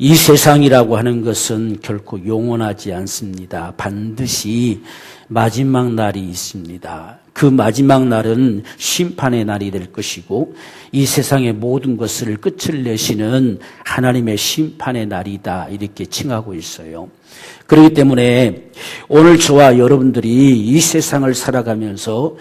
이 세상이라고 하는 것은 결코 영원하지 않습니다. 반드시 마지막 날이 있습니다. 그 마지막 날은 심판의 날이 될 것이고 이 세상의 모든 것을 끝을 내시는 하나님의 심판의 날이다 이렇게 칭하고 있어요. 그렇기 때문에 오늘 저와 여러분들이 이 세상을 살아가면서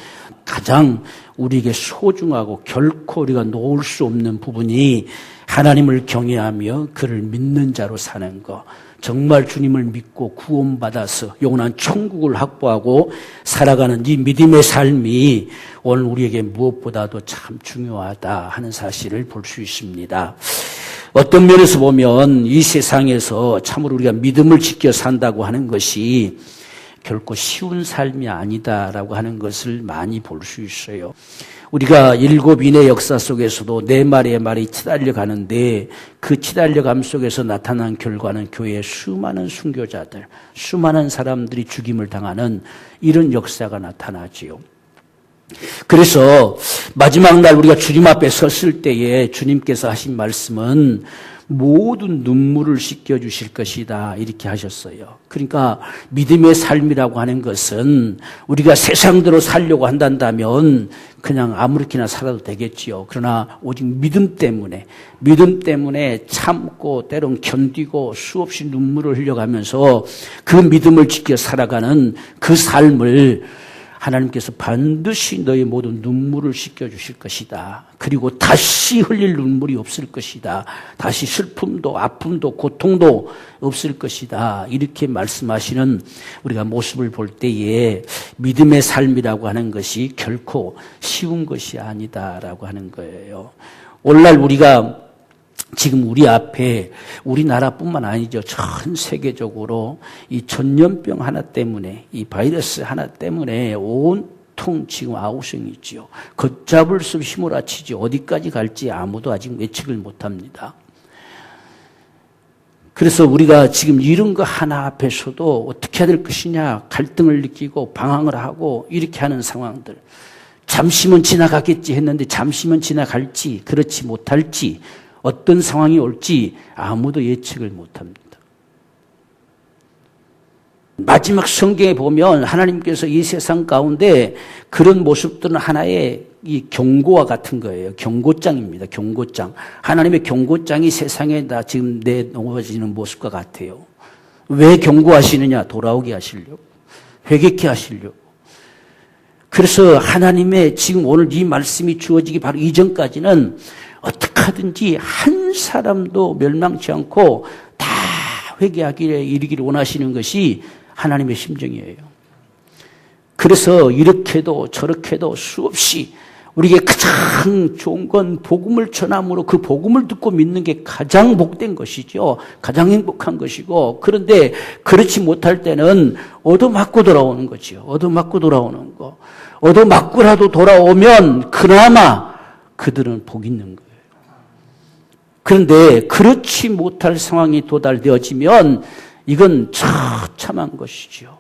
가장 우리에게 소중하고 결코 우리가 놓을 수 없는 부분이 하나님을 경외하며 그를 믿는 자로 사는 것. 정말 주님을 믿고 구원받아서 영원한 천국을 확보하고 살아가는 이 믿음의 삶이 오늘 우리에게 무엇보다도 참 중요하다 하는 사실을 볼 수 있습니다. 어떤 면에서 보면 이 세상에서 참으로 우리가 믿음을 지켜 산다고 하는 것이 결코 쉬운 삶이 아니다라고 하는 것을 많이 볼 수 있어요. 우리가 일곱인의 역사 속에서도 네 마리의 말이 치달려 가는데 그 치달려감 속에서 나타난 결과는 교회의 수많은 순교자들, 수많은 사람들이 죽임을 당하는 이런 역사가 나타나지요. 그래서 마지막 날 우리가 주님 앞에 섰을 때에 주님께서 하신 말씀은 모든 눈물을 씻겨주실 것이다 이렇게 하셨어요. 그러니까 믿음의 삶이라고 하는 것은 우리가 세상대로 살려고 한다면 그냥 아무렇게나 살아도 되겠지요. 그러나 오직 믿음 때문에 참고 때론 견디고 수없이 눈물을 흘려가면서 그 믿음을 지켜 살아가는 그 삶을 하나님께서 반드시 너의 모든 눈물을 씻겨주실 것이다. 그리고 다시 흘릴 눈물이 없을 것이다. 다시 슬픔도 아픔도 고통도 없을 것이다. 이렇게 말씀하시는 우리가 모습을 볼 때에 믿음의 삶이라고 하는 것이 결코 쉬운 것이 아니다라고 하는 거예요. 오늘날 우리가 지금 우리 앞에 우리나라뿐만 아니죠. 전 세계적으로 이 전염병 하나 때문에 이 바이러스 하나 때문에 온통 지금 아우성이 있지요. 걷잡을 수 없이 휘몰아치지 어디까지 갈지 아무도 아직 예측을 못합니다. 그래서 우리가 지금 이런 거 하나 앞에서도 어떻게 해야 될 것이냐 갈등을 느끼고 방황을 하고 이렇게 하는 상황들. 잠시면 지나가겠지 했는데 잠시면 지나갈지 그렇지 못할지 어떤 상황이 올지 아무도 예측을 못합니다. 마지막 성경에 보면 하나님께서 이 세상 가운데 그런 모습들은 하나의 이 경고와 같은 거예요. 경고장입니다. 경고장. 하나님의 경고장이 세상에 다 지금 내놓아지는 모습과 같아요. 왜 경고하시느냐? 돌아오게 하시려고. 회개케 하시려고. 그래서 하나님의 지금 오늘 이 말씀이 주어지기 바로 이전까지는 어떻게 하든지 한 사람도 멸망치 않고 다 회개하기를 이르기를 원하시는 것이 하나님의 심정이에요. 그래서 이렇게도 저렇게도 수없이 우리에게 가장 좋은 건 복음을 전함으로 그 복음을 듣고 믿는 게 가장 복된 것이죠. 가장 행복한 것이고 그런데 그렇지 못할 때는 얻어맞고 돌아오는 거죠. 얻어맞고 돌아오는 거. 얻어맞고라도 돌아오면 그나마 그들은 복 있는 거예요. 그런데 그렇지 못할 상황이 도달되어지면 이건 처참한 것이죠.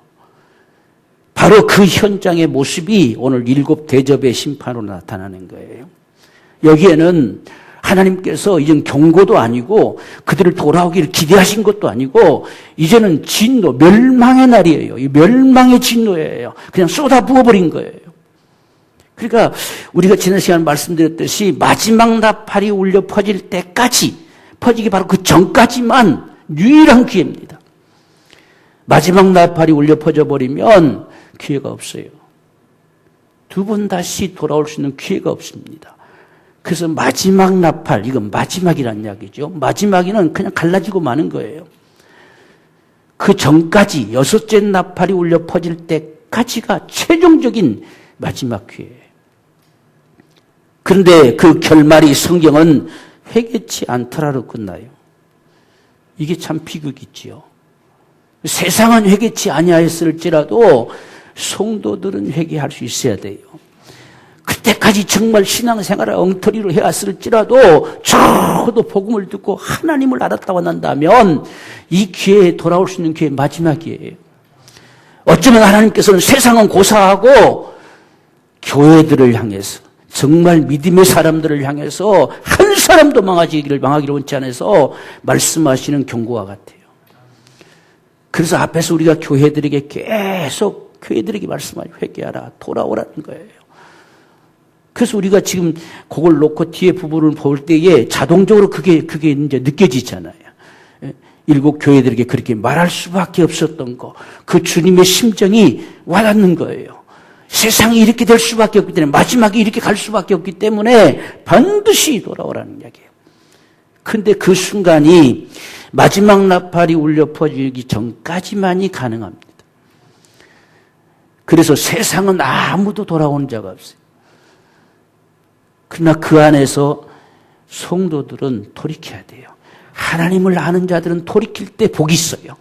바로 그 현장의 모습이 오늘 일곱 대접의 심판으로 나타나는 거예요. 여기에는 하나님께서 이젠 경고도 아니고 그들을 돌아오기를 기대하신 것도 아니고 이제는 진노, 멸망의 날이에요. 이 멸망의 진노예요. 그냥 쏟아 부어버린 거예요. 그러니까 우리가 지난 시간에 말씀드렸듯이 마지막 나팔이 울려 퍼질 때까지 퍼지기 바로 그 전까지만 유일한 기회입니다. 마지막 나팔이 울려 퍼져버리면 기회가 없어요. 두 번 다시 돌아올 수 있는 기회가 없습니다. 그래서 마지막 나팔, 이건 마지막이란 이야기죠. 마지막에는 그냥 갈라지고 마는 거예요. 그 전까지 여섯째 나팔이 울려 퍼질 때까지가 최종적인 마지막 기회예요. 그런데 그 결말이 성경은 회개치 않더라로 끝나요. 이게 참 비극이지요. 세상은 회개치 아니하였을지라도 성도들은 회개할 수 있어야 돼요. 그때까지 정말 신앙생활을 엉터리로 해왔을지라도 저도 복음을 듣고 하나님을 알았다고 한다면 이 기회에 돌아올 수 있는 기회 마지막이에요. 어쩌면 하나님께서는 세상은 고사하고 교회들을 향해서 정말 믿음의 사람들을 향해서 한 사람도 망하기를 원치 않아서 말씀하시는 경고와 같아요. 그래서 앞에서 우리가 교회들에게 계속 교회들에게 말씀하지 회개하라, 돌아오라는 거예요. 그래서 우리가 지금 그걸 놓고 뒤에 부분을 볼 때에 자동적으로 그게 이제 느껴지잖아요. 일곱 교회들에게 그렇게 말할 수밖에 없었던 거, 그 주님의 심정이 와닿는 거예요. 세상이 이렇게 될 수밖에 없기 때문에, 마지막에 이렇게 갈 수밖에 없기 때문에 반드시 돌아오라는 이야기예요. 근데 그 순간이 마지막 나팔이 울려 퍼지기 전까지만이 가능합니다. 그래서 세상은 아무도 돌아오는 자가 없어요. 그러나 그 안에서 성도들은 돌이켜야 돼요. 하나님을 아는 자들은 돌이킬 때 복이 있어요.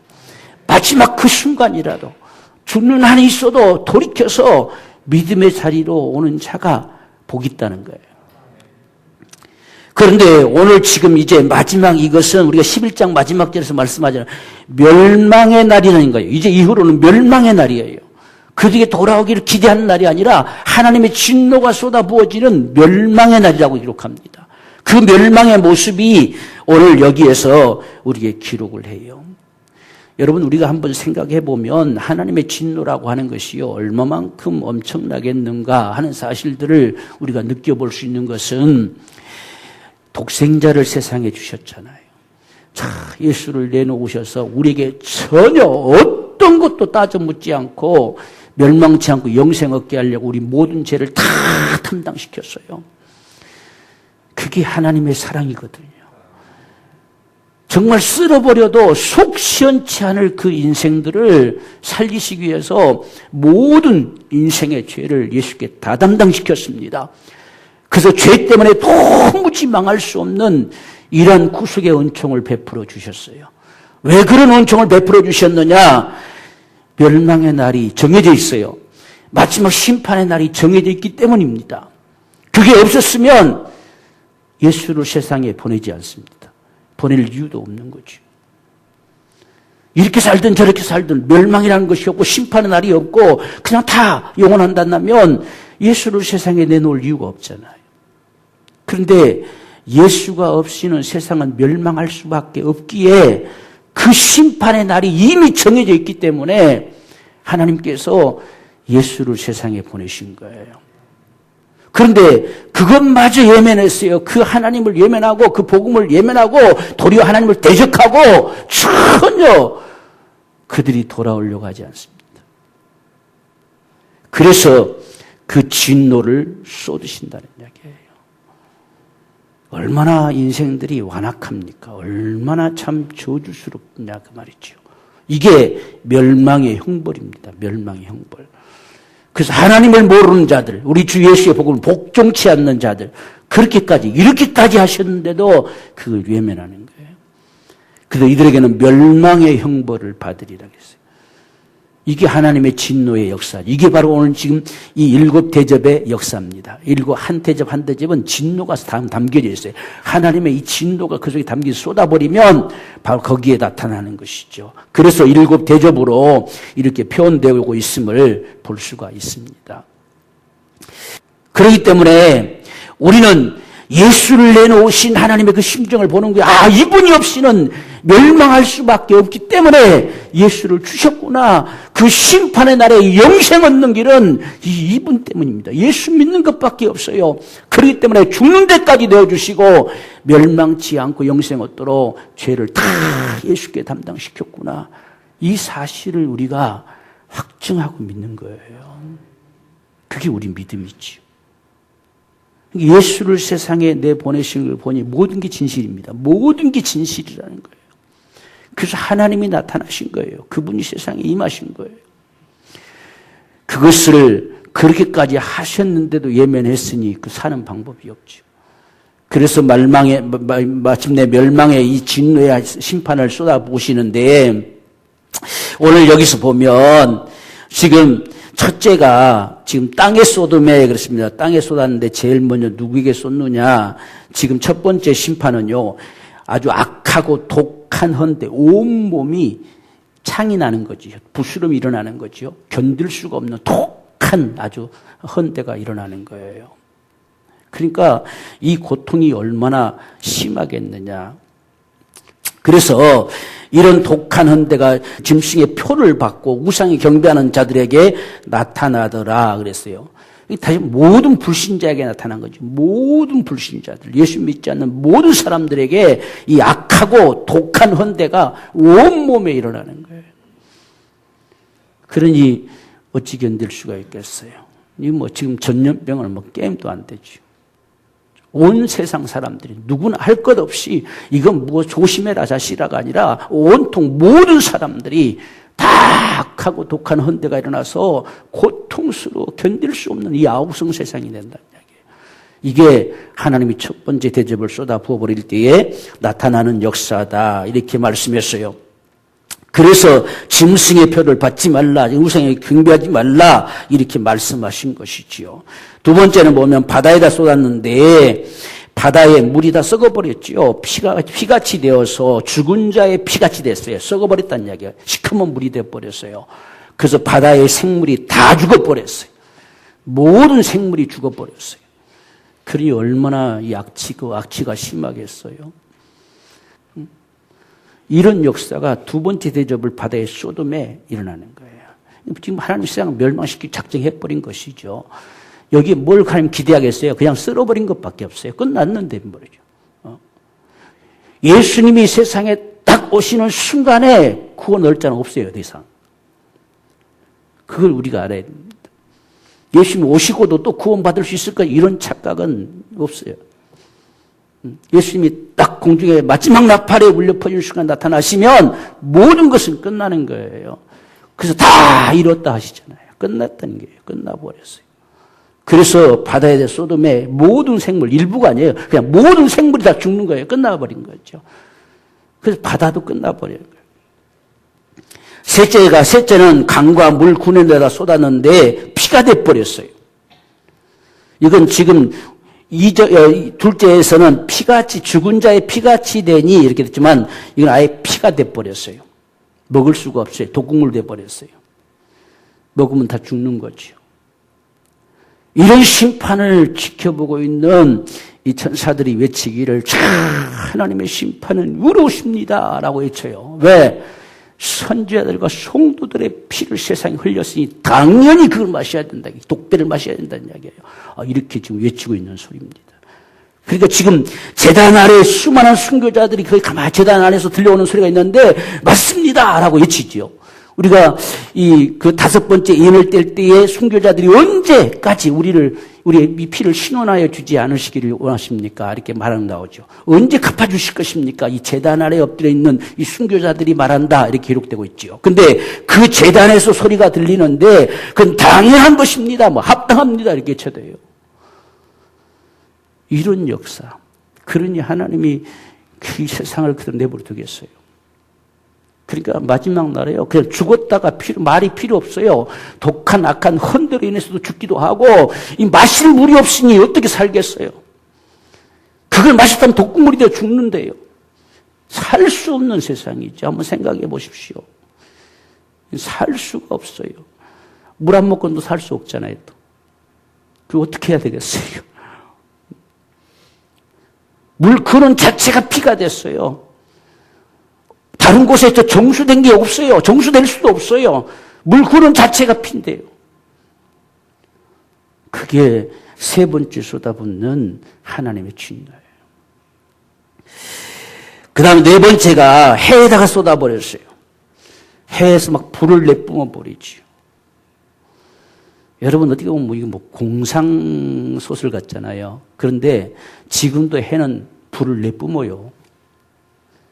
마지막 그 순간이라도 죽는 한이 있어도 돌이켜서 믿음의 자리로 오는 자가 복이 있다는 거예요. 그런데 오늘 지금 이제 마지막 이것은 우리가 11장 마지막 절에서 말씀하잖아요. 멸망의 날이라는 거예요. 이제 이후로는 멸망의 날이에요. 그들에게 돌아오기를 기대하는 날이 아니라 하나님의 진노가 쏟아부어지는 멸망의 날이라고 기록합니다. 그 멸망의 모습이 오늘 여기에서 우리에게 기록을 해요. 여러분, 우리가 한번 생각해 보면 하나님의 진노라고 하는 것이요, 얼마만큼 엄청나겠는가 하는 사실들을 우리가 느껴볼 수 있는 것은 독생자를 세상에 주셨잖아요. 자, 예수를 내놓으셔서 우리에게 전혀 어떤 것도 따져 묻지 않고 멸망치 않고 영생 얻게 하려고 우리 모든 죄를 다 담당시켰어요. 그게 하나님의 사랑이거든요. 정말 쓸어버려도 속 시원치 않을 그 인생들을 살리시기 위해서 모든 인생의 죄를 예수께 다 담당시켰습니다. 그래서 죄 때문에 도무지 망할 수 없는 이러한 구속의 은총을 베풀어 주셨어요. 왜 그런 은총을 베풀어 주셨느냐? 멸망의 날이 정해져 있어요. 마지막 심판의 날이 정해져 있기 때문입니다. 그게 없었으면 예수를 세상에 보내지 않습니다. 보낼 이유도 없는 거죠. 이렇게 살든 저렇게 살든 멸망이라는 것이 없고 심판의 날이 없고 그냥 다 영원한다면 예수를 세상에 내놓을 이유가 없잖아요. 그런데 예수가 없이는 세상은 멸망할 수밖에 없기에 그 심판의 날이 이미 정해져 있기 때문에 하나님께서 예수를 세상에 보내신 거예요. 그런데 그것마저 예면했어요. 그 하나님을 예면하고 그 복음을 예면하고 도리어 하나님을 대적하고 전혀 그들이 돌아오려고 하지 않습니다. 그래서 그 진노를 쏟으신다는 이야기예요. 얼마나 인생들이 완악합니까? 얼마나 참 저주스럽냐 그 말이죠. 이게 멸망의 형벌입니다. 멸망의 형벌. 그래서 하나님을 모르는 자들, 우리 주 예수의 복음을 복종치 않는 자들, 이렇게까지 하셨는데도 그걸 외면하는 거예요. 그래서 이들에게는 멸망의 형벌을 받으리라 했어요. 이게 하나님의 진노의 역사. 이게 바로 오늘 지금 이 일곱 대접의 역사입니다. 한 대접 한 대접은 진노가 담겨져 있어요. 하나님의 이 진노가 그 속에 담겨 쏟아버리면 바로 거기에 나타나는 것이죠. 그래서 일곱 대접으로 이렇게 표현되고 있음을 볼 수가 있습니다. 그렇기 때문에 우리는 예수를 내놓으신 하나님의 그 심정을 보는 거예요. 아, 이분이 없이는 멸망할 수밖에 없기 때문에 예수를 주셨구나. 그 심판의 날에 영생 얻는 길은 이분 때문입니다. 예수 믿는 것밖에 없어요. 그렇기 때문에 죽는 데까지 내어주시고 멸망치 않고 영생 얻도록 죄를 다 예수께 담당시켰구나. 이 사실을 우리가 확증하고 믿는 거예요. 그게 우리 믿음이지요. 예수를 세상에 내보내신 걸 보니 모든 게 진실입니다. 모든 게 진실이라는 거예요. 그래서 하나님이 나타나신 거예요. 그분이 세상에 임하신 거예요. 그것을 그렇게까지 하셨는데도 예면했으니 그 사는 방법이 없죠. 그래서 마침내 멸망의 이 진노의 심판을 쏟아부으시는데 오늘 여기서 보면 지금 첫째가 지금 땅에 쏟음에 그렇습니다. 땅에 쏟았는데 제일 먼저 누구에게 쏟느냐. 지금 첫 번째 심판은요. 아주 악하고 독한 헌데 온몸이 창이 나는 거죠. 부스럼이 일어나는 거죠. 견딜 수가 없는 독한 아주 헌데가 일어나는 거예요. 그러니까 이 고통이 얼마나 심하겠느냐. 그래서 이런 독한 헌대가 짐승의 표를 받고 우상에 경배하는 자들에게 나타나더라 그랬어요. 다시 모든 불신자에게 나타난 거죠. 모든 불신자들, 예수 믿지 않는 모든 사람들에게 이 악하고 독한 헌대가 온몸에 일어나는 거예요. 그러니 어찌 견딜 수가 있겠어요? 이 지금 전염병을 게임도 안 되죠. 온 세상 사람들이 누구나 할 것 없이 이건 조심해라 자시라가 아니라 온통 모든 사람들이 다 악하고 독한 헌대가 일어나서 고통스러워 견딜 수 없는 이 아우성 세상이 된다는 이야기예요. 이게 하나님이 첫 번째 대접을 쏟아 부어버릴 때에 나타나는 역사다 이렇게 말씀했어요. 그래서 짐승의 표를 받지 말라, 우상에 경배하지 말라 이렇게 말씀하신 것이지요. 두 번째는 보면 바다에다 쏟았는데 바다에 물이 다 썩어버렸지요. 피같이 되어서 죽은 자의 피같이 됐어요. 썩어버렸다는 이야기예요. 시커먼 물이 되어버렸어요. 그래서 바다의 생물이 다 죽어버렸어요. 모든 생물이 죽어버렸어요. 그러니 얼마나 이 악취가 심하겠어요. 이런 역사가 두 번째 대접을 바다의 소돔에 일어나는 거예요. 지금 하나님 세상을 멸망시키기 작정해버린 것이죠. 여기에 뭘 하나님 기대하겠어요? 그냥 쓸어버린 것밖에 없어요. 끝났는데 말이죠. 예수님이 세상에 딱 오시는 순간에 구원 얻을 자는 없어요. 더 이상. 그걸 우리가 알아야 됩니다. 예수님이 오시고도 또 구원받을 수 있을까? 이런 착각은 없어요. 예수님이 딱 공중에 마지막 나팔에 울려 퍼지는 순간 나타나시면 모든 것은 끝나는 거예요. 그래서 다 이뤘다 하시잖아요. 끝났다는 거예요. 끝나버렸어요. 그래서 바다에 소돔의 모든 생물, 일부가 아니에요. 그냥 모든 생물이 다 죽는 거예요. 끝나버린 거죠. 그래서 바다도 끝나버린 거예요. 셋째는 강과 물 군에다 쏟았는데 피가 돼버렸어요. 이건 지금 둘째에서는 피같이 죽은 자의 피같이 되니 이렇게 됐지만 이건 아예 피가 돼버렸어요. 먹을 수가 없어요. 독국물 돼버렸어요. 먹으면 다 죽는 거죠. 이런 심판을 지켜보고 있는 이 천사들이 외치기를 하나님의 심판은 의로우십니다 라고 외쳐요. 왜? 선지자들과 성도들의 피를 세상에 흘렸으니 당연히 그걸 마셔야 된다. 독배를 마셔야 된다는 이야기예요. 이렇게 지금 외치고 있는 소리입니다. 그러니까 지금 제단 아래 수많은 순교자들이 거기 가만히 제단 안에서 들려오는 소리가 있는데 맞습니다 라고 외치지요. 우리가 그 다섯 번째 예언을 뗄 때에 순교자들이 언제까지 우리의 피를 신원하여 주지 않으시기를 원하십니까? 이렇게 말하는 나오죠. 언제 갚아주실 것입니까? 이 제단 아래 엎드려 있는 이 순교자들이 말한다. 이렇게 기록되고 있죠. 근데 그 제단에서 소리가 들리는데 그건 당연한 것입니다. 합당합니다. 이렇게 쳐도요. 이런 역사. 그러니 하나님이 그 세상을 그대로 내버려 두겠어요. 그러니까 마지막 날에요. 그냥 죽었다가 말이 필요 없어요. 독한 악한 헌대로 인해서도 죽기도 하고 이 마실 물이 없으니 어떻게 살겠어요. 그걸 마셨다면 독극물이 되어 죽는데요. 살 수 없는 세상이죠. 한번 생각해 보십시오. 살 수가 없어요. 물 안 먹고도 살 수 없잖아요. 또. 그 어떻게 해야 되겠어요. 물 근원 자체가 피가 됐어요. 다른 곳에 정수된 게 없어요. 정수될 수도 없어요. 물 근원 자체가 피인데요. 그게 세 번째 쏟아붓는 하나님의 진노예요. 그 다음에 네 번째가 해에다가 쏟아버렸어요. 해에서 막 불을 내뿜어 버리죠. 여러분 어떻게 보면 이거 공상소설 같잖아요. 그런데 지금도 해는 불을 내뿜어요.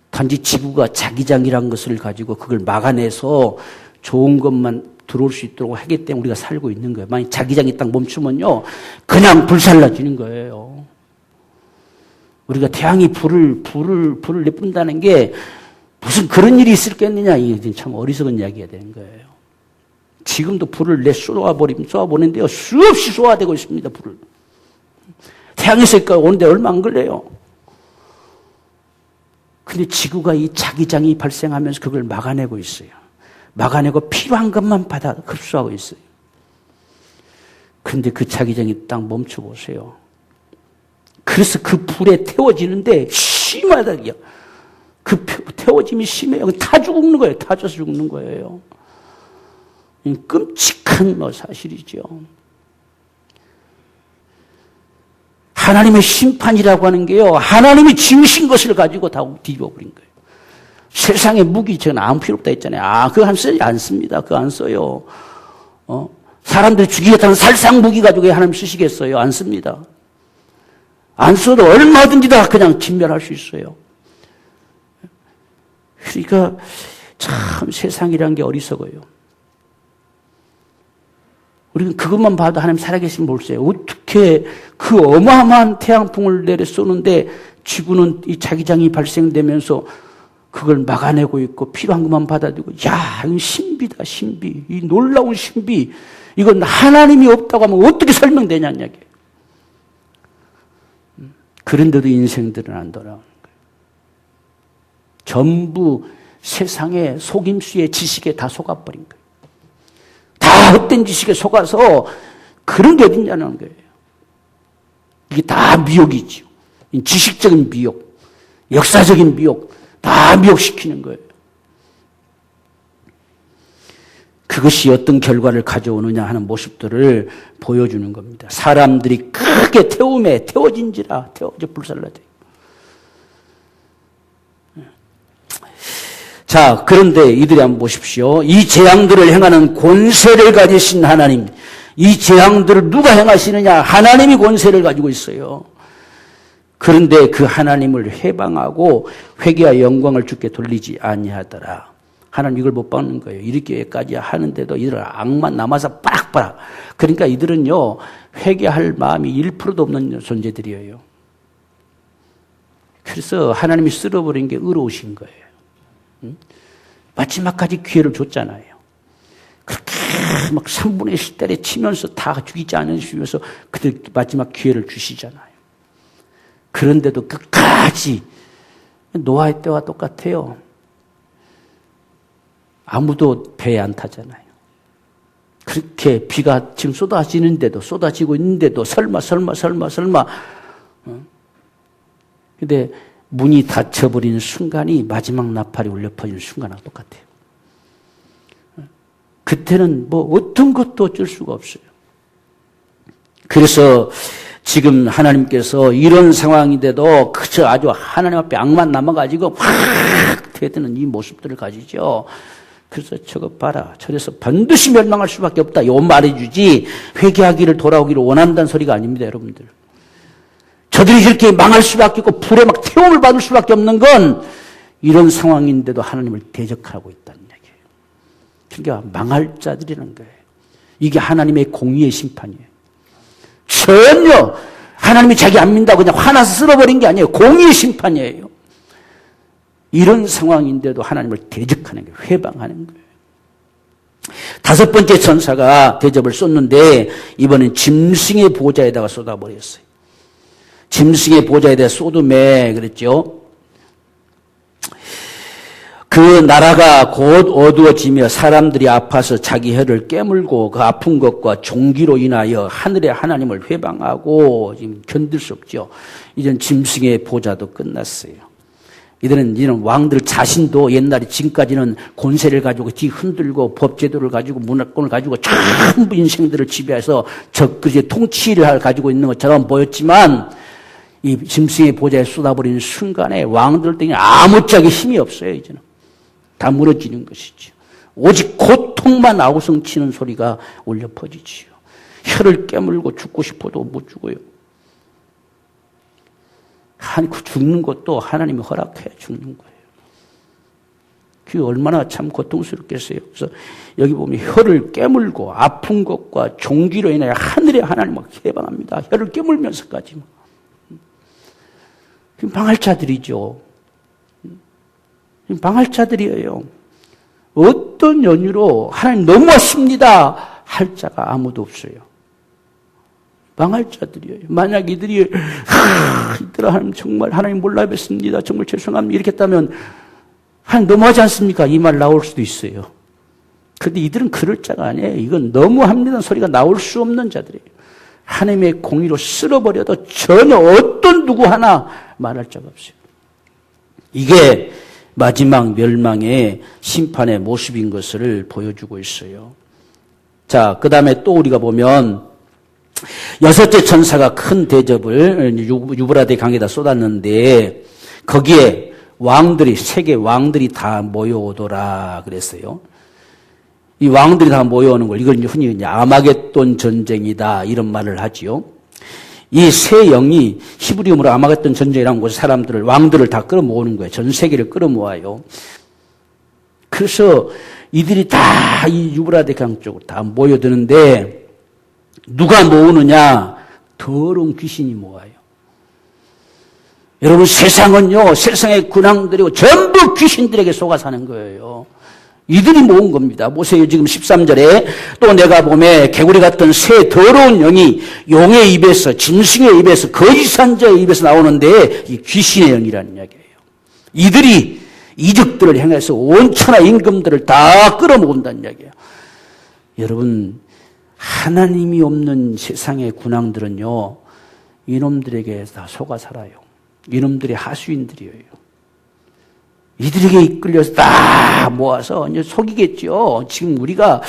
단지 지구가 자기장이라는 것을 가지고 그걸 막아내서 좋은 것만 들어올 수 있도록 하기 때문에 우리가 살고 있는 거예요. 만약 자기장이 딱 멈추면요, 그냥 불살라지는 거예요. 우리가 태양이 불을 내뿜다는 게 무슨 그런 일이 있을겠느냐, 이게 참 어리석은 이야기가 되는 거예요. 지금도 불을 쏘아보는데요, 수없이 쏘아대고 있습니다, 불을. 태양에서 오는데 얼마 안 걸려요. 근데 지구가 이 자기장이 발생하면서 그걸 막아내고 있어요. 막아내고 필요한 것만 받아 흡수하고 있어요. 근데 그 자기장이 딱 멈춰보세요. 그래서 그 불에 태워지는데 심하다고요. 그 태워짐이 심해요. 타 죽는 거예요. 타져서 죽는 거예요. 끔찍한 사실이죠. 하나님의 심판이라고 하는 게요, 하나님이 지으신 것을 가지고 다 뒤집어버린 거예요. 세상의 무기 저는 아무 필요 없다 했잖아요. 그거 안 씁니다. 그거 안 써요. 사람들 죽이겠다는 살상 무기 가지고 하나님 쓰시겠어요? 안 씁니다. 안 써도 얼마든지 다 그냥 진멸할 수 있어요. 그러니까 참 세상이란 게 어리석어요. 우리는 그것만 봐도 하나님 살아계신 모르세요. 어떻게 그 어마어마한 태양풍을 내려 쏘는데 지구는 이 자기장이 발생되면서 그걸 막아내고 있고 필요한 것만 받아들이고, 야, 이건 신비다, 신비. 이 놀라운 신비. 이건 하나님이 없다고 하면 어떻게 설명되냐는 얘기예요. 그런데도 인생들은 안 돌아오는 거예요. 전부 세상의 속임수의 지식에 다 속아버린 거예요. 다 헛된 지식에 속아서 그런 게 어딨냐는 거예요. 이게 다 미혹이죠. 지식적인 미혹, 역사적인 미혹, 다 미혹시키는 거예요. 그것이 어떤 결과를 가져오느냐 하는 모습들을 보여주는 겁니다. 사람들이 크게 태움에 태워진지라 태워져 불살라져. 자, 그런데 이들이 한번 보십시오. 이 재앙들을 행하는 권세를 가지신 하나님, 이 재앙들을 누가 행하시느냐? 하나님이 권세를 가지고 있어요. 그런데 그 하나님을 해방하고 회개와 영광을 주께 돌리지 아니하더라. 하나님 이걸 못 받는 거예요. 이렇게까지 하는데도 이들은 악만 남아서 빠락빠락. 그러니까 이들은요, 회개할 마음이 1%도 없는 존재들이에요. 그래서 하나님이 쓸어버린 게 의로우신 거예요. 마지막까지 기회를 줬잖아요. 그렇게 막 3분의 1 때려 치면서 다 죽이지 않으시면서 그들 마지막 기회를 주시잖아요. 그런데도 끝까지 노아의 때와 똑같아요. 아무도 배에 안 타잖아요. 그렇게 비가 지금 쏟아지고 있는데도 설마. 근데 문이 닫혀버리는 순간이 마지막 나팔이 울려 퍼지는 순간하고 똑같아요. 그때는 뭐 어떤 것도 어쩔 수가 없어요. 그래서 지금 하나님께서 이런 상황인데도 그저 아주 하나님 앞에 악만 남아가지고 확 대드는 이 모습들을 가지죠. 그래서 저거 봐라. 저래서 반드시 멸망할 수밖에 없다. 이거 말해주지 회개하기를 돌아오기를 원한다는 소리가 아닙니다, 여러분들. 저들이 이렇게 망할 수밖에 없고 불에 막 태움을 받을 수밖에 없는 건 이런 상황인데도 하나님을 대적하고 있다는 얘기예요. 그러니까 망할 자들이라는 거예요. 이게 하나님의 공의의 심판이에요. 전혀 하나님이 자기 안 믿는다고 그냥 화나서 쓸어버린 게 아니에요. 공의의 심판이에요. 이런 상황인데도 하나님을 대적하는 거예요. 회방하는 거예요. 5번째 천사가 대접을 쏟는데 이번엔 짐승의 보좌에다가 쏟아버렸어요. 짐승의 보좌에 대해 소돔에 그랬죠. 그 나라가 곧 어두워지며 사람들이 아파서 자기 혀를 깨물고 그 아픈 것과 종기로 인하여 하늘의 하나님을 회방하고 지금 견딜 수 없죠. 이젠 짐승의 보좌도 끝났어요. 이런 왕들 자신도 옛날에 지금까지는 권세를 가지고 뒤 흔들고 법제도를 가지고 문화권을 가지고 전부 인생들을 지배해서 적그리 통치를 가지고 있는 것처럼 보였지만 이 짐승의 보좌에 쏟아버리는 순간에 왕들 등에 아무짝에 힘이 없어요. 이제는 다 무너지는 것이죠. 오직 고통만 아우성치는 소리가 울려 퍼지지요. 혀를 깨물고 죽고 싶어도 못 죽어요. 죽는 것도 하나님이 허락해 죽는 거예요. 그게 얼마나 참 고통스럽겠어요. 그래서 여기 보면 혀를 깨물고 아픈 것과 종기로 인하여 하늘의 하나님을 해방합니다. 혀를 깨물면서까지. 망할 자들이죠. 망할 자들이에요. 어떤 연유로 하나님 너무하십니다 할 자가 아무도 없어요. 망할 자들이에요. 만약 이들이 이들아 하나님 정말 하나님 몰라 뵙습니다. 정말 죄송합니다. 이렇게 했다면 하나님 너무하지 않습니까? 이 말 나올 수도 있어요. 그런데 이들은 그럴 자가 아니에요. 이건 너무합니다 소리가 나올 수 없는 자들이에요. 하나님의 공의로 쓸어버려도 전혀 어떤 누구 하나 말할 자가 없어요. 이게 마지막 멸망의 심판의 모습인 것을 보여주고 있어요. 자, 그 다음에 또 우리가 보면 여섯째 천사가 큰 대접을 유브라데 강에다 쏟았는데 거기에 왕들이, 세계 왕들이 다 모여오더라 그랬어요. 이 왕들이 다 모여오는 걸 이걸 흔히 아마겟돈 전쟁이다 이런 말을 하지요. 이 세 영이 히브리어로 아마겟돈 전쟁이라는 곳에 사람들을, 왕들을 다 끌어모으는 거예요. 전 세계를 끌어모아요. 그래서 이들이 다 이 유브라데 강 쪽으로 다 모여드는데 누가 모으느냐? 더러운 귀신이 모아요. 여러분, 세상은요, 세상의 군왕들이고 전부 귀신들에게 속아 사는 거예요. 이들이 모은 겁니다. 보세요. 지금 13절에 또 내가 보매 개구리 같은 새 더러운 영이 용의 입에서, 짐승의 입에서, 거짓한 자의 입에서 나오는데 이 귀신의 영이라는 이야기예요. 이들이 이적들을 행해서 온 천하 임금들을 다 끌어모은다는 이야기예요. 여러분, 하나님이 없는 세상의 군왕들은요, 이놈들에게 다 속아 살아요. 이놈들이 하수인들이에요. 이들에게 이끌려서 다 모아서 이제 속이겠죠. 지금 우리가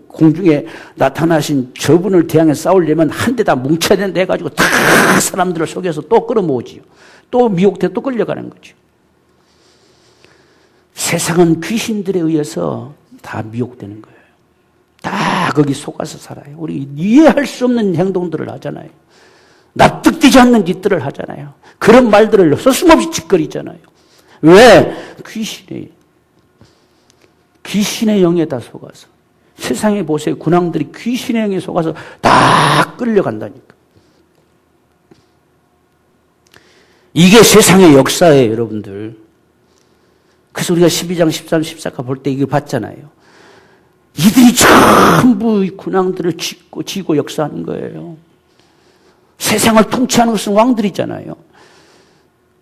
공중에 나타나신 저분을 대항해 싸우려면 한 대 다 뭉쳐야 된다 해가지고 다 사람들을 속여서 또 끌어모으지요. 또 미혹돼 또 끌려가는 거죠. 세상은 귀신들에 의해서 다 미혹되는 거예요. 다 거기 속아서 살아요. 우리 이해할 수 없는 행동들을 하잖아요. 납득되지 않는 짓들을 하잖아요. 그런 말들을 서슴없이 짓거리잖아요. 왜? 귀신의 영에다 속아서. 세상에 보세요. 군왕들이 귀신의 영에 속아서 다 끌려간다니까. 이게 세상의 역사예요, 여러분들. 그래서 우리가 12장, 13, 14가 볼 때 이걸 봤잖아요. 이들이 전부 이 군왕들을 지고 역사하는 거예요. 세상을 통치하는 것은 왕들이잖아요.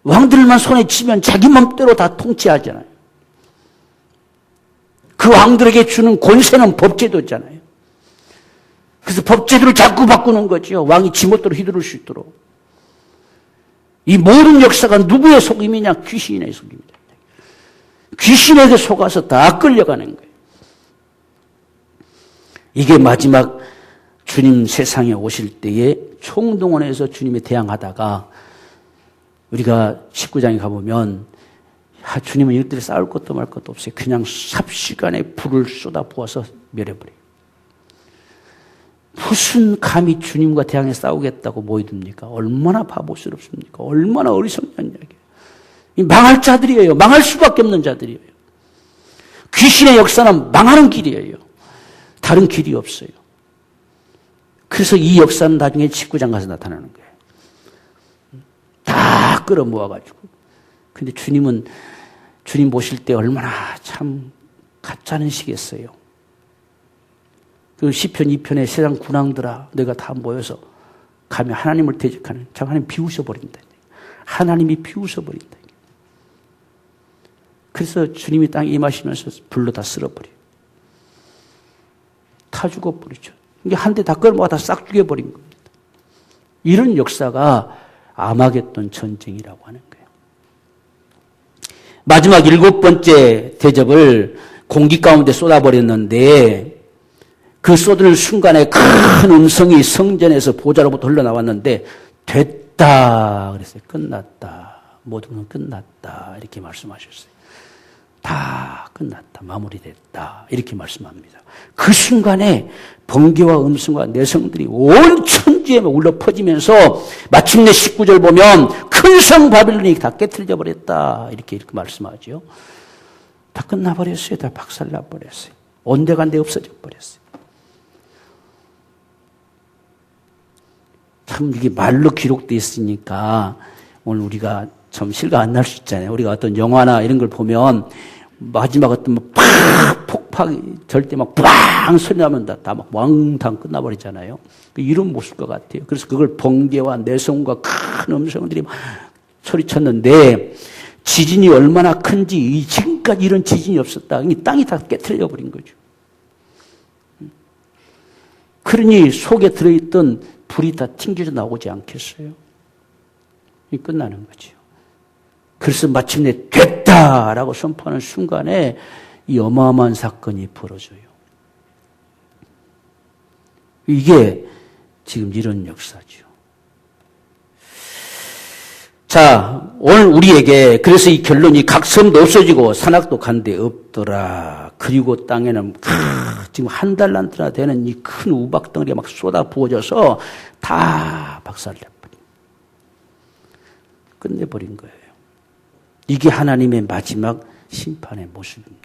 왕들만 손에 쥐면 자기 맘대로 다 통치하잖아요. 그 왕들에게 주는 권세는 법제도잖아요. 그래서 법제도를 자꾸 바꾸는 거죠. 왕이 지멋대로 휘두를 수 있도록. 이 모든 역사가 누구의 속임이냐? 귀신의 속임이다. 귀신에게 속아서 다 끌려가는 거예요. 이게 마지막 주님 세상에 오실 때에 총동원해서 주님에 대항하다가 우리가 19장에 가보면 주님은 이들이 싸울 것도 말 것도 없어요. 그냥 삽시간에 불을 쏟아 부어서 멸해버려요. 무슨 감히 주님과 대항해 싸우겠다고 모이듭니까? 얼마나 바보스럽습니까? 얼마나 어리석냐 이야기예요. 망할 자들이에요. 망할 수밖에 없는 자들이에요. 귀신의 역사는 망하는 길이에요. 다른 길이 없어요. 그래서 이 역사는 나중에 19장 가서 나타나는 거예요. 다 끌어모아가지고. 근데 주님은 주님 보실 때 얼마나 참 가짜는시겠어요. 그 시편 2편에 세상 군왕들아 내가 다 모여서 가면 하나님을 대적하는 하나님 비웃어버린다. 하나님이 비웃어버린다. 그래서 주님이 땅에 임하시면서 불로 다 쓸어버려요. 다 죽어버리죠. 이게 한 대 다 끌어모아 다 싹 죽여버린 겁니다. 이런 역사가 아마겟돈 전쟁이라고 하는 거예요. 마지막 7번째 대접을 공기 가운데 쏟아버렸는데 그 쏟을 순간에 큰 음성이 성전에서 보좌로부터 흘러나왔는데 됐다 그랬어요. 끝났다. 모든 건 끝났다. 이렇게 말씀하셨어요. 다 끝났다. 마무리됐다. 이렇게 말씀합니다. 그 순간에 번개와 음성과 내성들이 온 천지에 울려 퍼지면서 마침내 19절 보면 큰 성 바빌론이 다 깨트려져 버렸다. 이렇게 말씀하죠. 다 끝나버렸어요. 다 박살나버렸어요. 온데간데 없어져 버렸어요. 참 이게 말로 기록되어 있으니까 오늘 우리가 좀 실감 안 날 수 있잖아요. 우리가 어떤 영화나 이런 걸 보면 마지막 어떤 팍 폭팍 절대 막 빵 소리 나면 다 막 왕탕 끝나버리잖아요. 이런 모습과 같아요. 그래서 그걸 번개와 내성과 큰 음성들이 막 소리쳤는데 지진이 얼마나 큰지 지금까지 이런 지진이 없었다. 이 땅이 다 깨트려 버린 거죠. 그러니 속에 들어있던 불이 다 튕겨져 나오지 않겠어요? 이 끝나는 거죠. 그래서 마침내 됐다라고 선포하는 순간에 이 어마어마한 사건이 벌어져요. 이게 지금 이런 역사죠. 자, 오늘 우리에게 그래서 이 결론이 각섬도 없어지고 산악도 간데 없더라. 그리고 땅에는 지금 한 달란트나 되는 이 큰 우박덩어리가 막 쏟아 부어져서 다 박살내버린, 끝내버린 거예요. 이게 하나님의 마지막 심판의 모습입니다.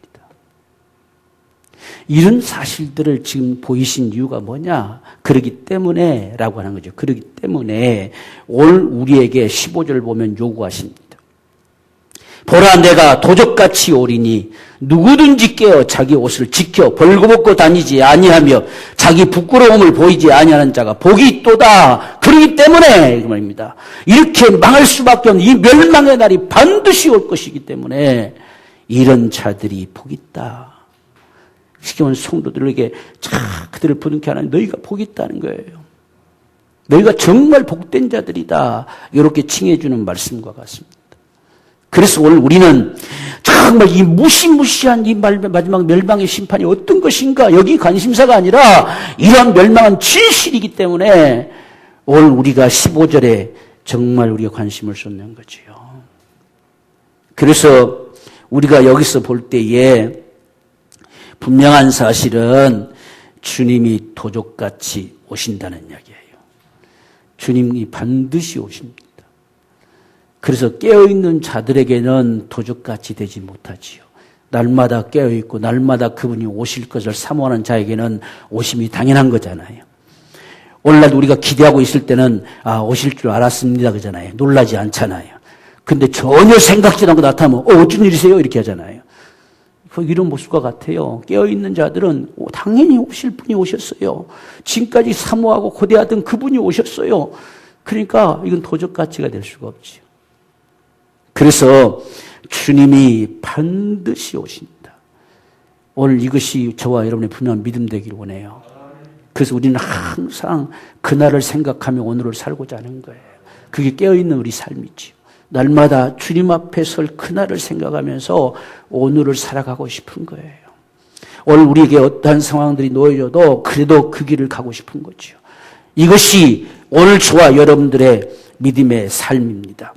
이런 사실들을 지금 보이신 이유가 뭐냐? 그러기 때문에 라고 하는 거죠. 그러기 때문에 오늘 우리에게 15절을 보면 요구하십니다. 보라, 내가 도적같이 오리니 누구든지 깨어 자기 옷을 지켜 벌거벗고 다니지 아니하며 자기 부끄러움을 보이지 아니하는 자가 복이 있도다. 그러기 때문에 그 말입니다. 이렇게 망할 수밖에 없는 이 멸망의 날이 반드시 올 것이기 때문에 이런 자들이 복이 있다. 쉽게 말하면 성도들에게 그들을 부둥켜 하는 너희가 복이 있다는 거예요. 너희가 정말 복된 자들이다. 이렇게 칭해주는 말씀과 같습니다. 그래서 오늘 우리는 정말 이 무시무시한 이 마지막 멸망의 심판이 어떤 것인가 여기 관심사가 아니라 이러한 멸망은 진실이기 때문에 오늘 우리가 15절에 정말 우리가 관심을 쏟는 거지요. 그래서 우리가 여기서 볼 때에 분명한 사실은 주님이 도적같이 오신다는 이야기예요. 주님이 반드시 오십니다. 그래서 깨어있는 자들에게는 도적같이 되지 못하지요. 날마다 깨어있고 날마다 그분이 오실 것을 사모하는 자에게는 오심이 당연한 거잖아요. 오늘날 우리가 기대하고 있을 때는 오실 줄 알았습니다 그러잖아요. 놀라지 않잖아요. 근데 전혀 생각지도 않고 나타나면 어쩐 일이세요? 이렇게 하잖아요. 이런 모습과 같아요. 깨어있는 자들은 당연히 오실 분이 오셨어요. 지금까지 사모하고 고대하던 그분이 오셨어요. 그러니까 이건 도적가치가 될 수가 없지요. 그래서 주님이 반드시 오신다. 오늘 이것이 저와 여러분의 분명한 믿음 되기를 원해요. 그래서 우리는 항상 그날을 생각하며 오늘을 살고자 하는 거예요. 그게 깨어있는 우리 삶이지요. 날마다 주님 앞에 설 그날을 생각하면서 오늘을 살아가고 싶은 거예요. 오늘 우리에게 어떠한 상황들이 놓여져도 그래도 그 길을 가고 싶은 거죠. 이것이 오늘 저와 여러분들의 믿음의 삶입니다.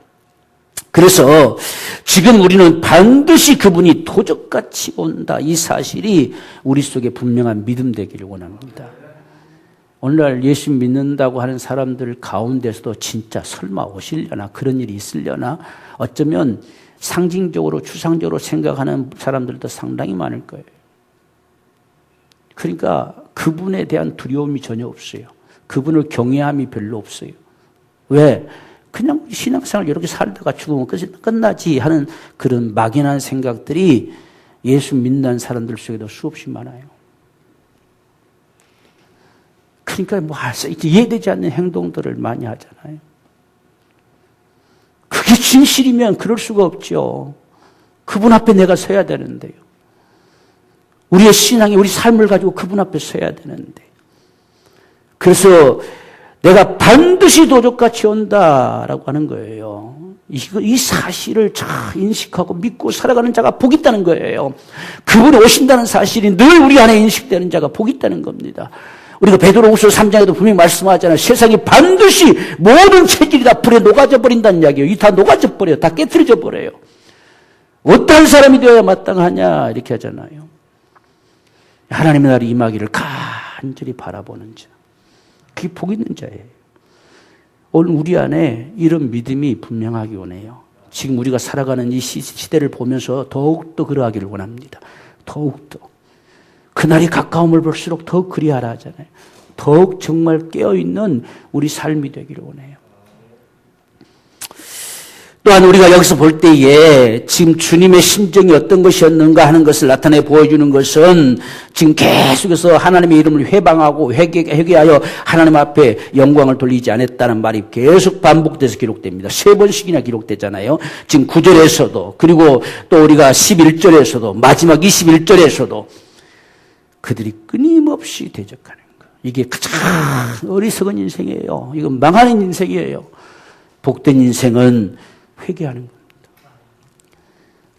그래서 지금 우리는 반드시 그분이 도적같이 온다. 이 사실이 우리 속에 분명한 믿음 되기를 원합니다. 오늘날 예수 믿는다고 하는 사람들 가운데서도 진짜 설마 오시려나 그런 일이 있으려나 어쩌면 상징적으로 추상적으로 생각하는 사람들도 상당히 많을 거예요. 그러니까 그분에 대한 두려움이 전혀 없어요. 그분을 경외함이 별로 없어요. 왜? 그냥 신앙생활 이렇게 살다가 죽으면 끝나지 하는 그런 막연한 생각들이 예수 믿는 사람들 속에도 수없이 많아요. 그러니까 이해되지 않는 행동들을 많이 하잖아요. 그게 진실이면 그럴 수가 없죠. 그분 앞에 내가 서야 되는데요. 우리의 신앙이 우리 삶을 가지고 그분 앞에 서야 되는데. 그래서 내가 반드시 도적같이 온다라고 하는 거예요. 이 사실을 잘 인식하고 믿고 살아가는 자가 복이 있다는 거예요. 그분이 오신다는 사실이 늘 우리 안에 인식되는 자가 복이 있다는 겁니다. 우리가 베드로후서 3장에도 분명히 말씀하잖아요. 세상이 반드시 모든 체질이 다 불에 녹아져 버린다는 이야기예요. 이 다 녹아져 버려요. 다 깨트려져 버려요. 어떠한 사람이 되어야 마땅하냐 이렇게 하잖아요. 하나님의 날이 임하기를 간절히 바라보는 자. 그게 복 있는 자예요. 오늘 우리 안에 이런 믿음이 분명하기 원해요. 지금 우리가 살아가는 이 시대를 보면서 더욱더 그러하기를 원합니다. 더욱더. 그날이 가까움을 볼수록 더욱 그리하라 하잖아요. 더욱 정말 깨어있는 우리 삶이 되기를 원해요. 또한 우리가 여기서 볼 때에 지금 주님의 심정이 어떤 것이었는가 하는 것을 나타내 보여주는 것은 지금 계속해서 하나님의 이름을 회방하고 회개하여 하나님 앞에 영광을 돌리지 않았다는 말이 계속 반복돼서 기록됩니다. 3번씩이나 기록되잖아요. 지금 9절에서도 그리고 또 우리가 11절에서도 마지막 21절에서도 그들이 끊임없이 대적하는 거예요. 이게 가장 어리석은 인생이에요. 이건 망하는 인생이에요. 복된 인생은 회개하는 겁니다.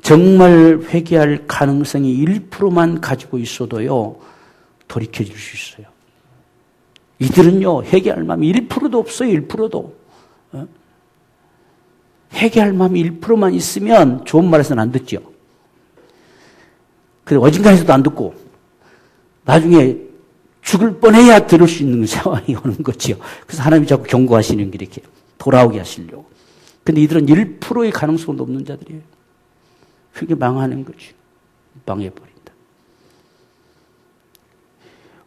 정말 회개할 가능성이 1%만 가지고 있어도요, 돌이켜질 수 있어요. 이들은요, 회개할 마음이 1%도 없어요, 1%도. 회개할 마음이 1%만 있으면 좋은 말에서는 안 듣죠. 그래, 어딘가에서도 안 듣고, 나중에 죽을 뻔해야 들을 수 있는 상황이 오는 거죠. 그래서 하나님이 자꾸 경고하시는 게 이렇게 돌아오게 하시려고. 근데 이들은 1%의 가능성도 없는 자들이에요. 그게 망하는 거죠. 망해버린다.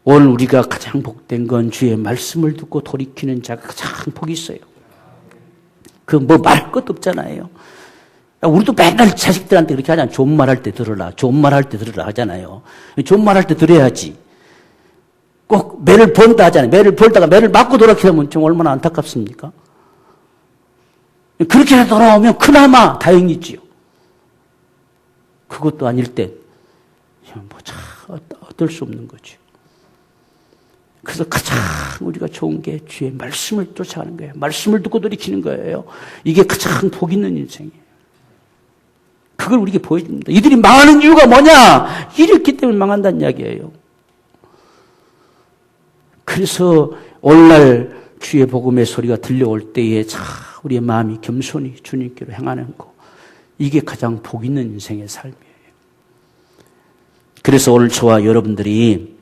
오늘 우리가 가장 복된 건 주의 말씀을 듣고 돌이키는 자가 가장 복이 있어요. 그 뭐 말할 것도 없잖아요. 우리도 맨날 자식들한테 그렇게 하잖아요. 좋은 말 할 때 들으라. 좋은 말 할 때 들으라 하잖아요. 좋은 말 할 때 들어야지. 꼭 매를 번다 하잖아요. 매를 벌다가 매를 맞고 돌아오면 좀 얼마나 안타깝습니까? 그렇게 돌아오면 그나마 다행이지요. 그것도 아닐 때, 어떨 수 없는 거죠. 그래서 가장 우리가 좋은 게 주의 말씀을 쫓아가는 거예요. 말씀을 듣고 돌이키는 거예요. 이게 가장 복 있는 인생이에요. 그걸 우리에게 보여줍니다. 이들이 망하는 이유가 뭐냐? 이랬기 때문에 망한다는 이야기예요. 그래서 오늘날 주의 복음의 소리가 들려올 때에 우리의 마음이 겸손히 주님께로 향하는 거. 이게 가장 복 있는 인생의 삶이에요. 그래서 오늘 저와 여러분들이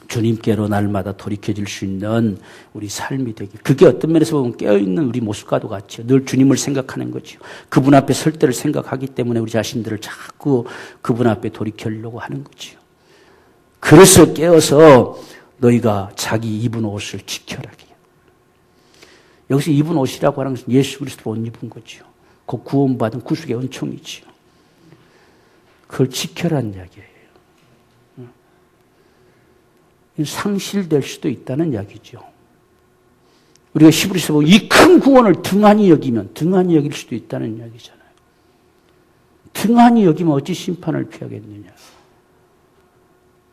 주님께로 날마다 돌이켜질 수 있는 우리 삶이 되기. 그게 어떤 면에서 보면 깨어있는 우리 모습과도 같죠. 늘 주님을 생각하는 거죠. 그분 앞에 설 때를 생각하기 때문에 우리 자신들을 자꾸 그분 앞에 돌이키려고 하는 거죠. 그래서 깨어서 너희가 자기 입은 옷을 지켜라. 여기서 입은 옷이라고 하는 것은 예수 그리스도 옷 입은 거죠. 그 구원받은 구속의 은총이죠. 그걸 지켜라는 이야기예요. 상실될 수도 있다는 이야기죠. 우리가 히브리서 보면 이 큰 구원을 등한히 여기면 등한히 여길 수도 있다는 이야기잖아요. 등한히 여기면 어찌 심판을 피하겠느냐.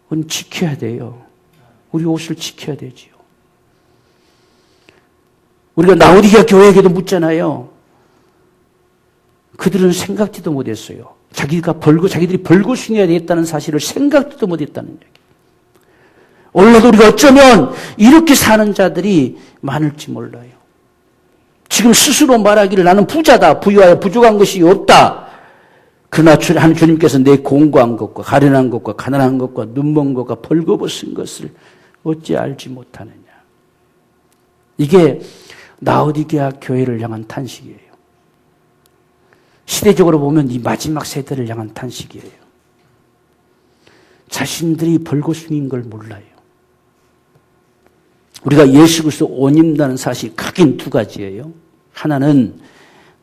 그건 지켜야 돼요. 우리 옷을 지켜야 되지요. 우리가 라오디게아 교회에게도 묻잖아요. 그들은 생각지도 못했어요. 자기들이 벌거숭이가 되겠다는 사실을 생각지도 못했다는 얘기. 오늘도 우리가 어쩌면 이렇게 사는 자들이 많을지 몰라요. 지금 스스로 말하기를 나는 부자다. 부유하여 부족한 것이 없다. 그러나 주님께서 내 공고한 것과 가련한 것과 가난한 것과 눈먼 것과 벌거벗은 것을 어찌 알지 못하느냐. 이게 라오디게아 교회를 향한 탄식이에요. 시대적으로 보면 이 마지막 세대를 향한 탄식이에요. 자신들이 벌거숭이인 걸 몰라요. 우리가 예수 그리스도 옷 입는다는 사실이 크긴 두 가지예요. 하나는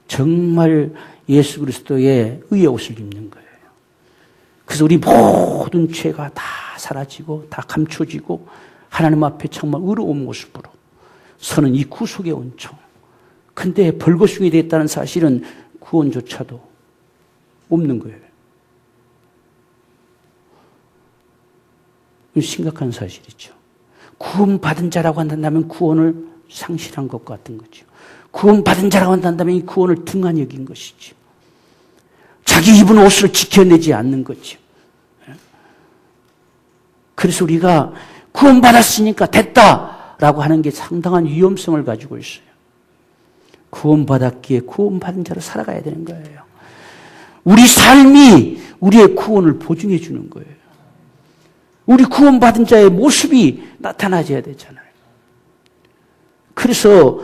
정말 예수 그리스도의 의의 옷을 입는 거예요. 그래서 우리 모든 죄가 다 사라지고 다 감춰지고 하나님 앞에 정말 의로운 모습으로 서는 이 구속의 은총. 근데 벌거숭이 됐다는 사실은 구원조차도 없는 거예요. 심각한 사실이죠. 구원받은 자라고 한다면 구원을 상실한 것 같은 거죠. 구원받은 자라고 한다면 이 구원을 등한히 여긴 것이죠. 자기 입은 옷을 지켜내지 않는 거죠. 그래서 우리가 구원받았으니까 됐다라고 하는 게 상당한 위험성을 가지고 있어요. 구원받았기에 구원받은 자로 살아가야 되는 거예요. 우리 삶이 우리의 구원을 보증해 주는 거예요. 우리 구원받은 자의 모습이 나타나줘야 되잖아요. 그래서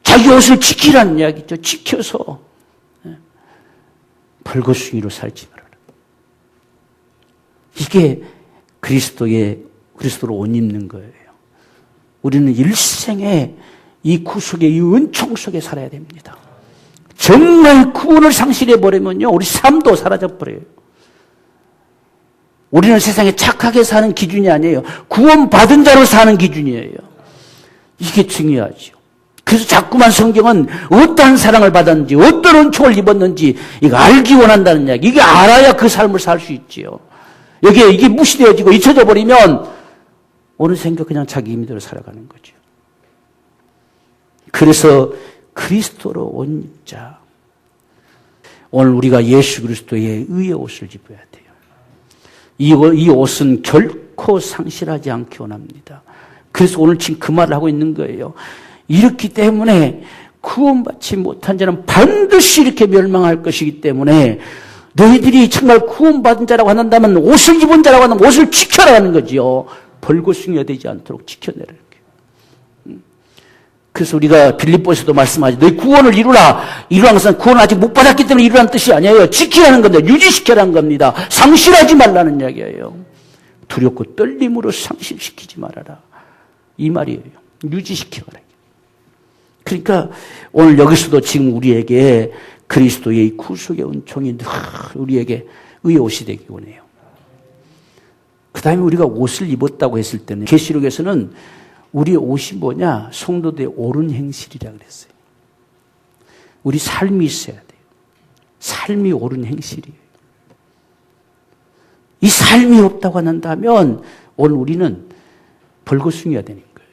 자기 옷을 지키라는 이야기죠. 지켜서 벌거숭이로 살지 말아라. 이게 그리스도로 옷 입는 거예요. 우리는 일생에 이 구속의 이 은총 속에 살아야 됩니다. 정말 구원을 상실해버리면요, 우리 삶도 사라져버려요. 우리는 세상에 착하게 사는 기준이 아니에요. 구원받은 자로 사는 기준이에요. 이게 중요하죠. 그래서 자꾸만 성경은 어떠한 사랑을 받았는지, 어떤 은총을 입었는지, 이거 알기 원한다는 이야기. 이게 알아야 그 삶을 살 수 있지요. 여기에 이게 무시되어지고 잊혀져 버리면 오늘 생각 그냥 자기 임의대로 살아가는 거죠. 그래서 그리스도로 옷 입자. 오늘 우리가 예수 그리스도의 의의 옷을 입어야 돼요. 이 옷은 결코 상실하지 않기 원합니다. 그래서 오늘 지금 그 말을 하고 있는 거예요. 이렇기 때문에 구원받지 못한 자는 반드시 이렇게 멸망할 것이기 때문에 너희들이 정말 구원받은 자라고 한다면 옷을 입은 자라고 한다면 옷을 지켜라는 거지요. 벌거숭이가 되지 않도록 지켜내라는 거예요. 그래서 우리가 빌립보에서도 말씀하죠. 너희 구원을 이루라는 것은 구원을 아직 못 받았기 때문에 이루라는 뜻이 아니에요. 지키라는 건데 유지시키라는 겁니다. 상실하지 말라는 이야기예요. 두렵고 떨림으로 상실시키지 말아라. 이 말이에요. 유지시키라. 그러니까 오늘 여기서도 지금 우리에게 그리스도의 구속의 은총이 늘 우리에게 의의 옷이 되기 원해요. 그 다음에 우리가 옷을 입었다고 했을 때는 계시록에서는 우리의 옷이 뭐냐? 성도들의 옳은 행실이라고 그랬어요. 우리 삶이 있어야 돼요. 삶이 옳은 행실이에요. 이 삶이 없다고 한다면 오늘 우리는 벌거숭이가 되는 거예요.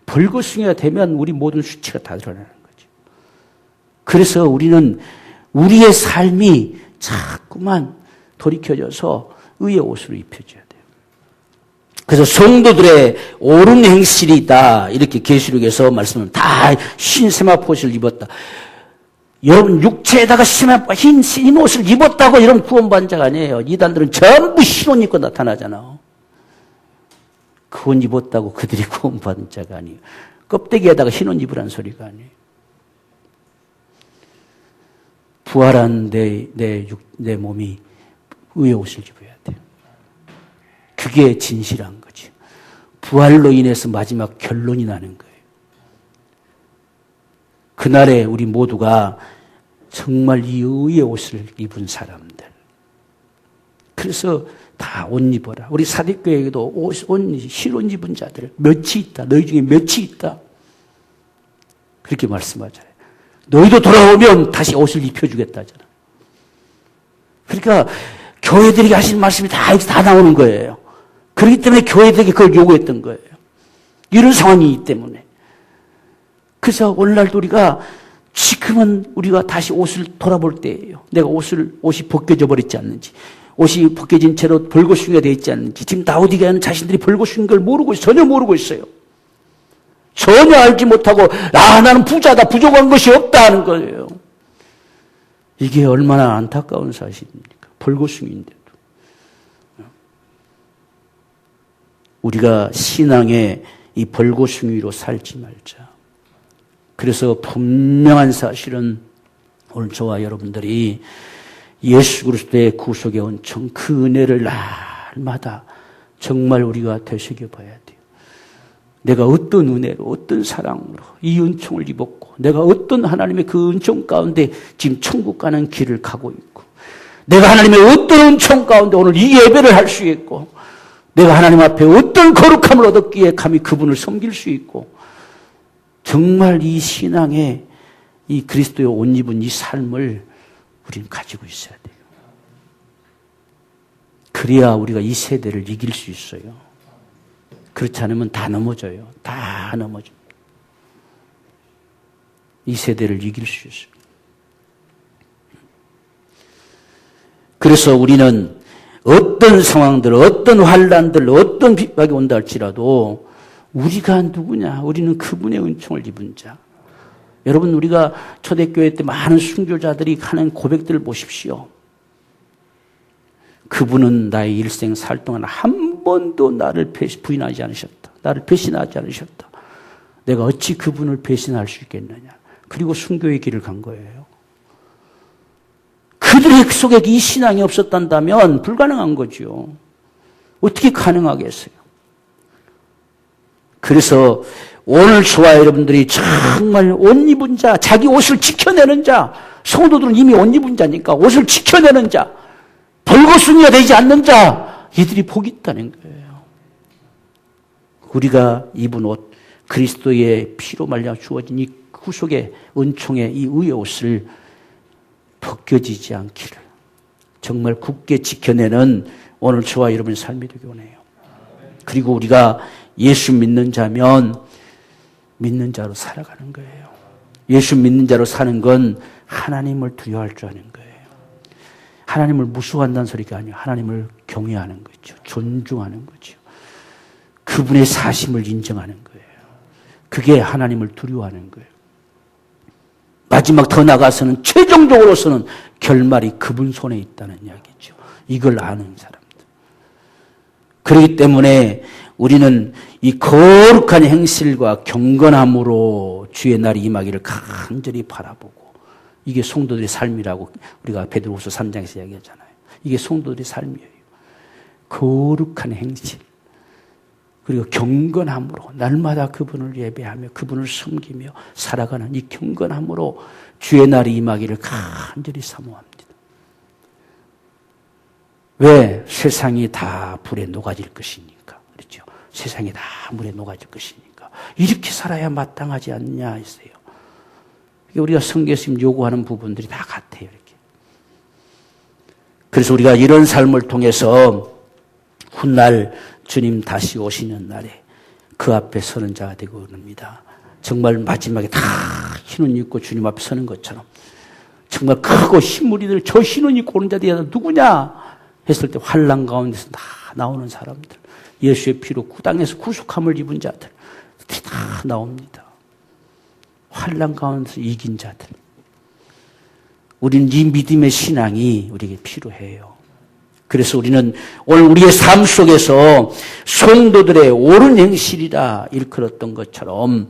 벌거숭이가 되면 우리 모든 수치가 다 드러나는 거죠. 그래서 우리는 우리의 삶이 자꾸만 돌이켜져서 의의 옷으로 입혀져야 돼요. 그래서 성도들의 옳은 행실이다. 이렇게 계시록에서 말씀합니다. 다 흰 세마포옷을 입었다. 여러분 육체에다가 흰 옷을 입었다고 이런 구원받은 자가 아니에요. 이단들은 전부 흰 옷 입고 나타나잖아. 그 옷 입었다고 그들이 구원받은 자가 아니에요. 껍데기에다가 흰 옷 입으라는 소리가 아니에요. 부활한 내 몸이 의의 옷을 입어야 돼요. 그게 진실한 거죠. 부활로 인해서 마지막 결론이 나는 거예요. 그날에 우리 모두가 정말 이 의의 옷을 입은 사람들. 그래서 다 옷 입어라. 우리 사립교회에도 흰 옷 입은 자들 몇이 있다. 너희 중에 몇이 있다. 그렇게 말씀하잖아요. 너희도 돌아오면 다시 옷을 입혀주겠다잖아. 그러니까 교회들이 하신 말씀이 다 나오는 거예요. 그렇기 때문에 교회들에게 그걸 요구했던 거예요. 이런 상황이기 때문에. 그래서 오늘날도 우리가 지금은 우리가 다시 옷을 돌아볼 때예요. 내가 옷이 벗겨져 버렸지 않는지, 옷이 벗겨진 채로 벌거숭이가 되어 있지 않는지. 지금 라오디게아는 자신들이 벌거숭인 걸 모르고 전혀 모르고 있어요. 전혀 알지 못하고 나는 부자다, 부족한 것이 없다 하는 거예요. 이게 얼마나 안타까운 사실입니까? 벌거숭이인데도. 우리가 신앙의 이 벌거숭이로 살지 말자. 그래서 분명한 사실은 오늘 저와 여러분들이 예수 그리스도의 구속의 은총, 그 은혜를 날마다 정말 우리가 되새겨봐야 돼요. 내가 어떤 은혜로, 어떤 사랑으로 이 은총을 입었고, 내가 어떤 하나님의 그 은총 가운데 지금 천국 가는 길을 가고 있고, 내가 하나님의 어떤 은총 가운데 오늘 이 예배를 할 수 있고, 내가 하나님 앞에 어떤 거룩함을 얻었기에 감히 그분을 섬길 수 있고, 정말 이 신앙의 이 그리스도의 옷 입은 이 삶을 우리는 가지고 있어야 돼요. 그래야 우리가 이 세대를 이길 수 있어요. 그렇지 않으면 다 넘어져요. 다 넘어집니다. 이 세대를 이길 수 있어요. 그래서 우리는 어떤 상황들, 어떤 환난들, 어떤 핍박이 온다 할지라도 우리가 누구냐? 우리는 그분의 은총을 입은 자. 여러분, 우리가 초대교회 때 많은 순교자들이 하는 고백들을 보십시오. 그분은 나의 일생 살 동안 한 번도 나를 부인하지 않으셨다. 나를 배신하지 않으셨다. 내가 어찌 그분을 배신할 수 있겠느냐. 그리고 순교의 길을 간 거예요. 그들의 속에 이 신앙이 없었단다면 불가능한 거죠. 어떻게 가능하겠어요? 그래서 오늘 저와 여러분들이 정말 옷 입은 자, 자기 옷을 지켜내는 자, 성도들은 이미 옷 입은 자니까 옷을 지켜내는 자, 벌거숭이가 되지 않는 자, 이들이 복이 있다는 거예요. 우리가 입은 옷, 그리스도의 피로 말려 주어진 이 구속의 은총의 이 의의 옷을 벗겨지지 않기를 정말 굳게 지켜내는 오늘 저와 여러분의 삶이 되기 원해요. 그리고 우리가 예수 믿는 자면 믿는 자로 살아가는 거예요. 예수 믿는 자로 사는 건 하나님을 두려워할 줄 아는 거예요. 하나님을 무수한다는 소리가 아니에요. 하나님을 경외하는 거죠. 존중하는 거죠. 그분의 사심을 인정하는 거예요. 그게 하나님을 두려워하는 거예요. 마지막 더 나가서는 최종적으로서는 결말이 그분 손에 있다는 이야기죠. 이걸 아는 사람들. 그렇기 때문에 우리는 이 거룩한 행실과 경건함으로 주의 날이 임하기를 간절히 바라보고, 이게 성도들의 삶이라고 우리가 베드로후서 3장에서 이야기하잖아요. 이게 성도들의 삶이에요. 거룩한 행실, 그리고 경건함으로 날마다 그분을 예배하며 그분을 섬기며 살아가는 이 경건함으로 주의 날이 임하기를 간절히 사모합니다. 왜? 세상이 다 불에 녹아질 것이니까. 그렇죠? 세상이 다 물에 녹아질 것이니까. 이렇게 살아야 마땅하지 않냐 했어요. 우리가 성경에서 요구하는 부분들이 다 같아요. 이렇게. 그래서 우리가 이런 삶을 통해서 훗날 주님 다시 오시는 날에 그 앞에 서는 자가 되고 그럽니다. 정말 마지막에 다 흰옷 입고 주님 앞에 서는 것처럼 정말 크고 흰무리들 저 흰옷 입고 오는 자들이 누구냐 했을 때 환난 가운데서 다 나오는 사람들, 예수의 피로 땅에서 구속함을 입은 자들 다 나옵니다. 환난 가운데서 이긴 자들. 우리는 이 믿음의 신앙이 우리에게 필요해요. 그래서 우리는 오늘 우리의 삶 속에서 성도들의 옳은 행실이라 일컬었던 것처럼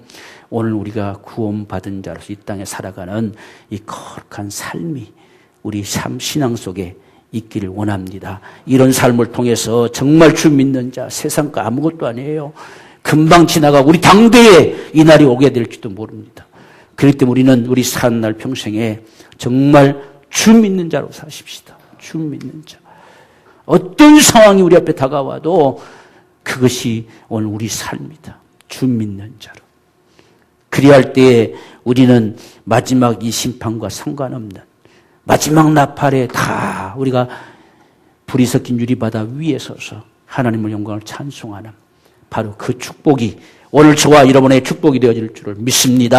오늘 우리가 구원받은 자로서 이 땅에 살아가는 이 거룩한 삶이 우리 신앙 속에 있기를 원합니다. 이런 삶을 통해서 정말 주 믿는 자, 세상 거 아무것도 아니에요. 금방 지나가고 우리 당대에 이 날이 오게 될지도 모릅니다. 그렇기 때문에 우리는 우리 사는 날 평생에 정말 주 믿는 자로 사십시다. 주 믿는 자. 어떤 상황이 우리 앞에 다가와도 그것이 오늘 우리 삶이다. 주 믿는 자로. 그리할 때에 우리는 마지막 이 심판과 상관없는 마지막 나팔에 다 우리가 불이 섞인 유리바다 위에 서서 하나님의 영광을 찬송하는 바로 그 축복이 오늘 저와 여러분의 축복이 되어질 줄을 믿습니다.